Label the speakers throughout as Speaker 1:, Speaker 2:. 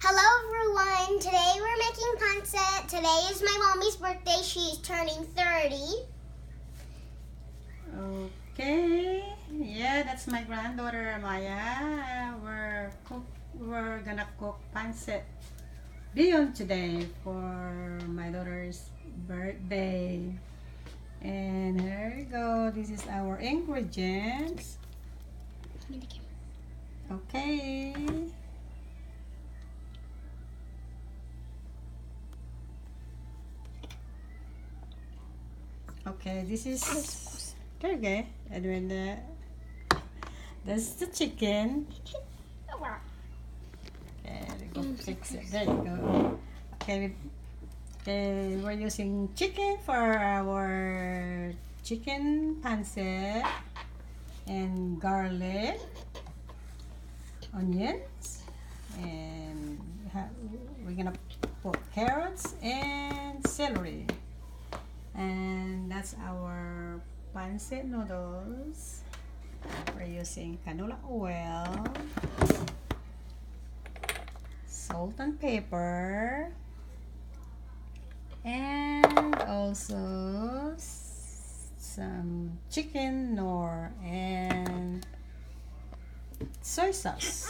Speaker 1: Hello everyone, today we're making pansit. Today is my mommy's birthday, she's turning 30.
Speaker 2: Okay, yeah, that's my granddaughter Maya. We're gonna cook pansit beyond today for my daughter's birthday. And here we go, this is our ingredients. Okay. Okay, this is okay. And when that's the chicken. Okay, we go fix it. There you go. Okay, we're using chicken for our chicken pansit, and garlic, onions, and we're gonna put carrots and celery. And that's our pansit noodles. We're using canola oil, salt and pepper, and also some chicken nor and soy sauce.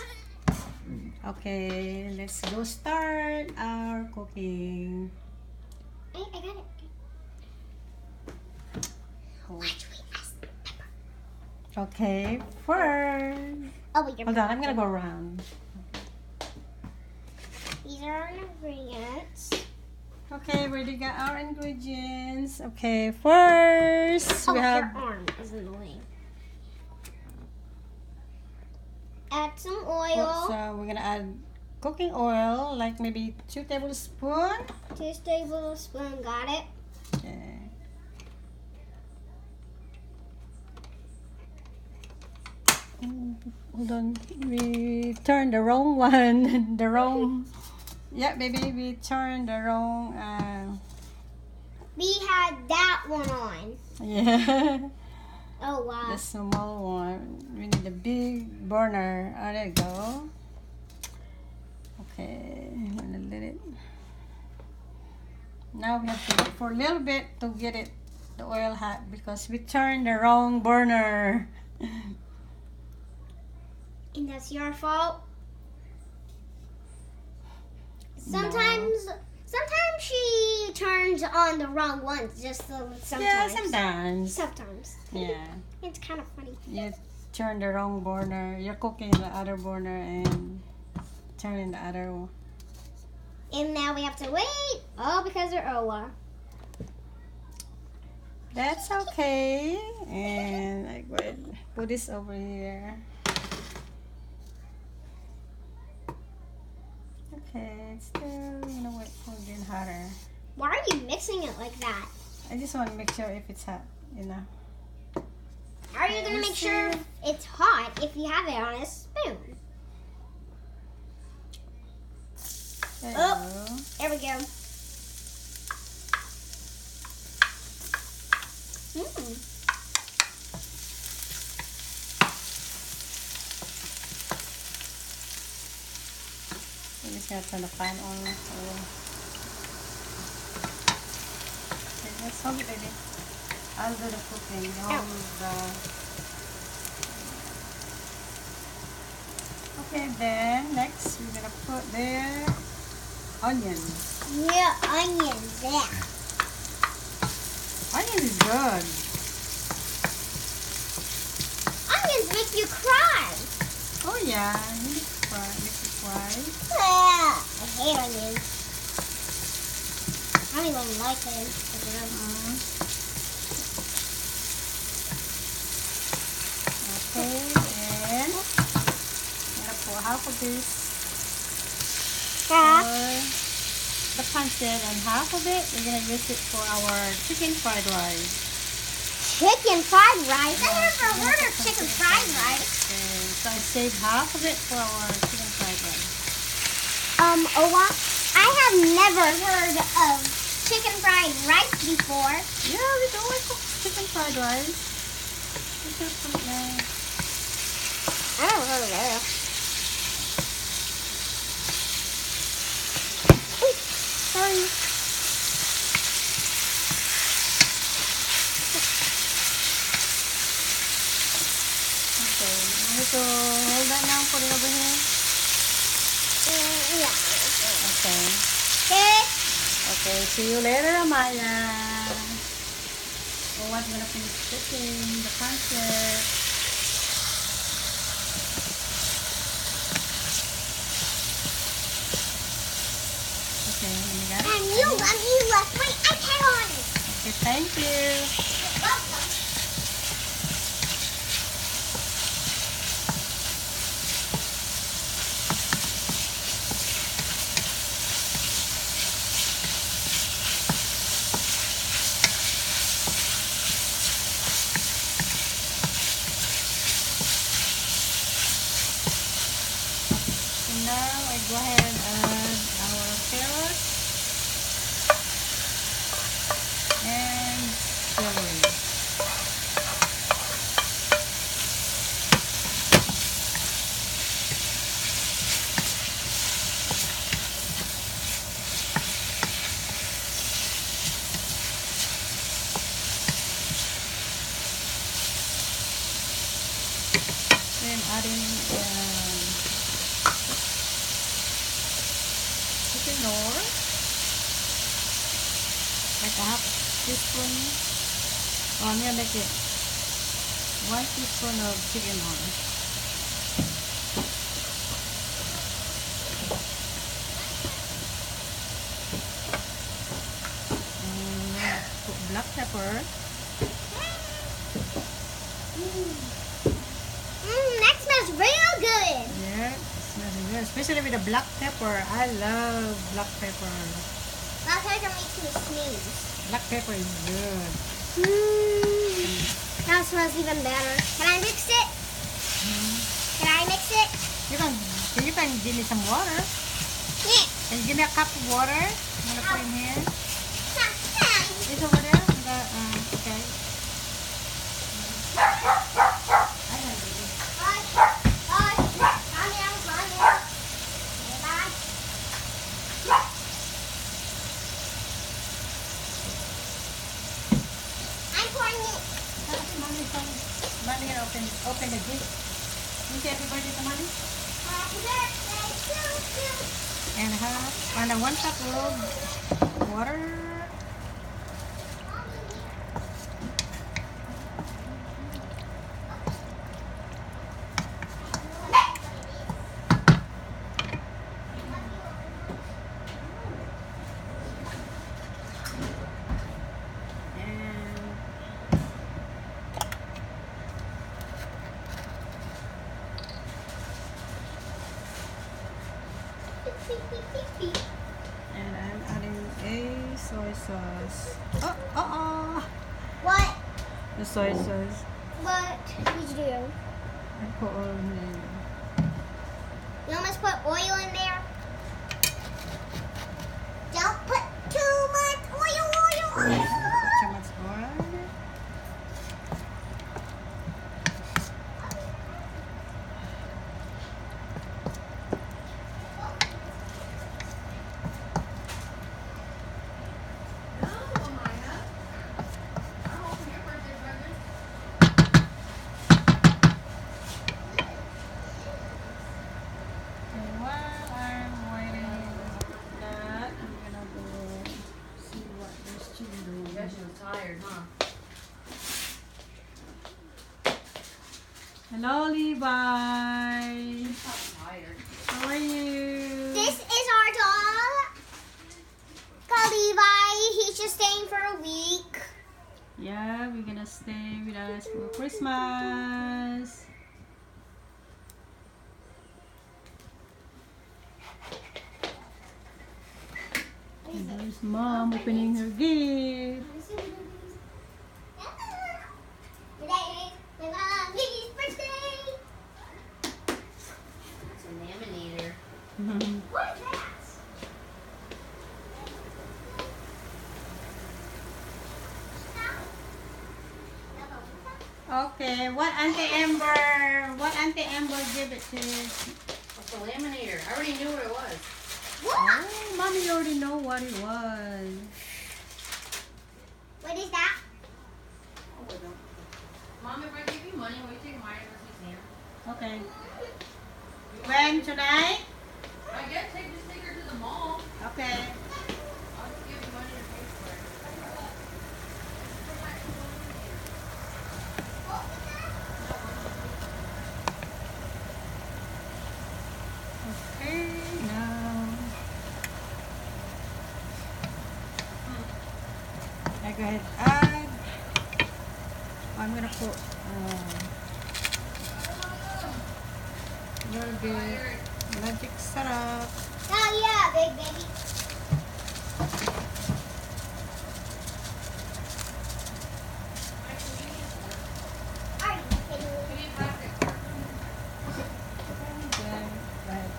Speaker 2: Okay, let's go start our cooking.
Speaker 1: I got it.
Speaker 2: Okay, first. Hold on, I'm gonna go around.
Speaker 1: These are our ingredients.
Speaker 2: Okay, we already got our ingredients. Okay, first we have.
Speaker 1: Your arm is in the way. Add some oil.
Speaker 2: So we're gonna add cooking oil, like maybe 2 tablespoons.
Speaker 1: 2 tablespoons, got it.
Speaker 2: Okay. Hold on, we turned the wrong one. The wrong. Yeah, maybe we turned the wrong.
Speaker 1: We had that one on.
Speaker 2: Yeah.
Speaker 1: Oh wow.
Speaker 2: The small one. We need a big burner. Oh, there you go. Okay, I'm gonna let it. Now we have to wait for a little bit to get it the oil hot because we turned the wrong burner.
Speaker 1: And that's your fault. Sometimes she turns on the wrong ones. Just sometimes.
Speaker 2: Yeah, sometimes.
Speaker 1: Sometimes.
Speaker 2: Yeah.
Speaker 1: It's kind of funny.
Speaker 2: You turn the wrong burner. You're cooking the other burner and turning the other one.
Speaker 1: And now we have to wait. All because of Owa.
Speaker 2: That's okay. And I go ahead and put this over here. Okay, it's still, wait for it getting hotter.
Speaker 1: Why are you mixing it like that?
Speaker 2: I just want to make sure if it's hot,
Speaker 1: How are you going to make sure it's hot if you have it on a spoon? There we go.
Speaker 2: I'm just going to turn the pan on. Okay, let's hold it, baby. I'll do the cooking. Okay, then next we're going to put the onions.
Speaker 1: Yeah, onions. Yeah.
Speaker 2: Onions is good.
Speaker 1: Onions make you cry.
Speaker 2: Oh yeah, makes it cry.
Speaker 1: Yeah, I hate onions. I don't even like them.
Speaker 2: Okay, and I'm gonna pour half of this for the pansit, and half of it we're gonna use it for our chicken fried rice.
Speaker 1: Chicken fried rice? I never heard of chicken fried rice.
Speaker 2: Okay, so I saved half of it for our chicken fried rice.
Speaker 1: Owa, I have never heard of chicken fried rice before.
Speaker 2: Yeah, we do cook chicken fried rice.
Speaker 1: I never heard of that. Sorry.
Speaker 2: Okay, you need to hold that now, put it over here.
Speaker 1: Yeah.
Speaker 2: Okay.
Speaker 1: Okay.
Speaker 2: Okay, see you later, Amaya. Owen's gonna finish cooking the pancit. Okay, you got it?
Speaker 1: And you left my iPad on.
Speaker 2: Okay, thank you.
Speaker 1: You're welcome.
Speaker 2: And now I go ahead and add our carrots and celery. Then adding chicken roll, like a half teaspoon. Oh, I'm gonna make it 1 teaspoon of chicken roll. And put black pepper.
Speaker 1: That smells real good.
Speaker 2: Yeah, it smells good, especially with the black pepper. I love black pepper.
Speaker 1: Black pepper makes me sneeze.
Speaker 2: Black pepper is good.
Speaker 1: Now it smells even better. Can I mix it? Can I mix it?
Speaker 2: You can give me some water.
Speaker 1: Yeah.
Speaker 2: Can you give me a cup of water? I'm gonna put in here.
Speaker 1: Mommy.
Speaker 2: It's over there. Okay.
Speaker 1: I'm pouring it.
Speaker 2: Mommy, open the gate. You say happy birthday to mommy?
Speaker 1: Happy birthday to you.
Speaker 2: And half, and 1 cup of water. And I'm adding a soy sauce. Oh!
Speaker 1: What?
Speaker 2: The soy sauce.
Speaker 1: What did you do?
Speaker 2: I put all in there.
Speaker 1: You almost put oil in there. Don't put too much oil.
Speaker 2: Too much oil.
Speaker 3: Tired, huh?
Speaker 2: Hello, Levi.
Speaker 3: I'm tired.
Speaker 2: How are you?
Speaker 1: This is our dog, Levi. He's just staying for a week.
Speaker 2: Yeah, we're gonna stay with us for Christmas. And there's Mom opening her gift.
Speaker 1: Today is my mommy's birthday.
Speaker 3: It's a laminator.
Speaker 1: What is that?
Speaker 2: Okay, what Auntie Amber give it to you?
Speaker 3: It's a laminator. I already knew what it was.
Speaker 1: What?
Speaker 2: Oh, Mommy Mommy already know what it was.
Speaker 1: What is that?
Speaker 3: Mom, if I give you money, will you take mine and go see Sam?
Speaker 2: Okay. When? Tonight?
Speaker 3: I guess take the sticker to the mall.
Speaker 2: Okay.
Speaker 3: I'll just give you money to pay for it.
Speaker 2: Okay, now. I go ahead add. I'm gonna put a little bit magic syrup.
Speaker 1: Oh yeah, big baby. Alright,
Speaker 3: We need plastic fork.
Speaker 2: Then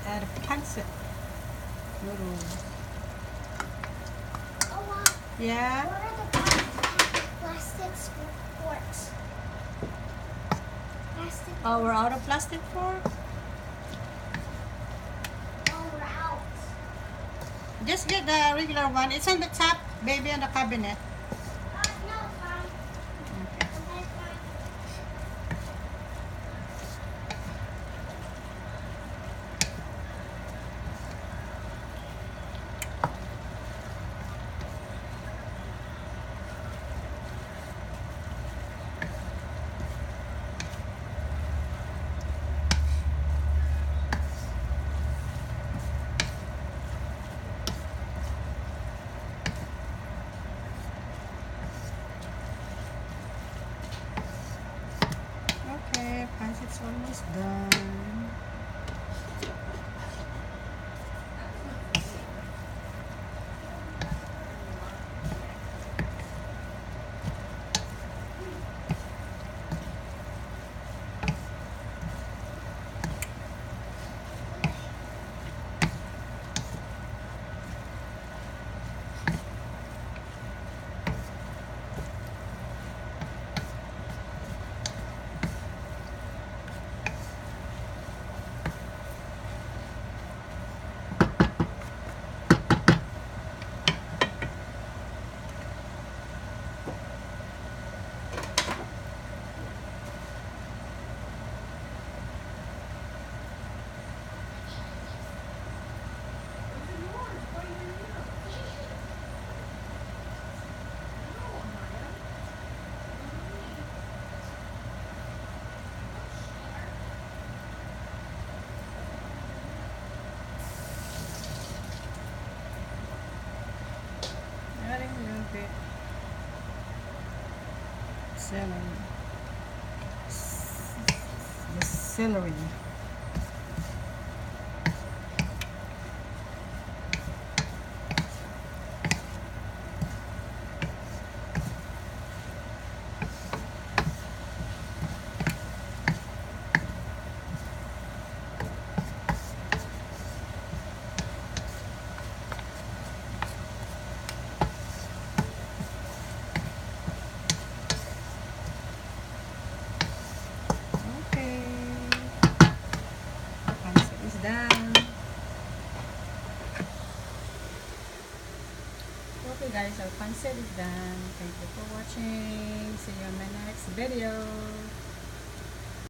Speaker 2: add a pansit noodles.
Speaker 1: oh wow.
Speaker 2: Yeah.
Speaker 1: What are the plastic forks? Plastic.
Speaker 2: Oh, we're out of plastic fork.
Speaker 1: Oh, we're out.
Speaker 2: Just get the regular one. It's on the top, baby, on the cabinet.
Speaker 1: No, it's fine.
Speaker 2: Okay.
Speaker 1: Okay, it's fine.
Speaker 2: Okay, pansit's almost done. Adding a little bit celery. The celery. Okay. Pancit is done. Okay guys, our pancit is done. Thank you for watching. See you on my next video.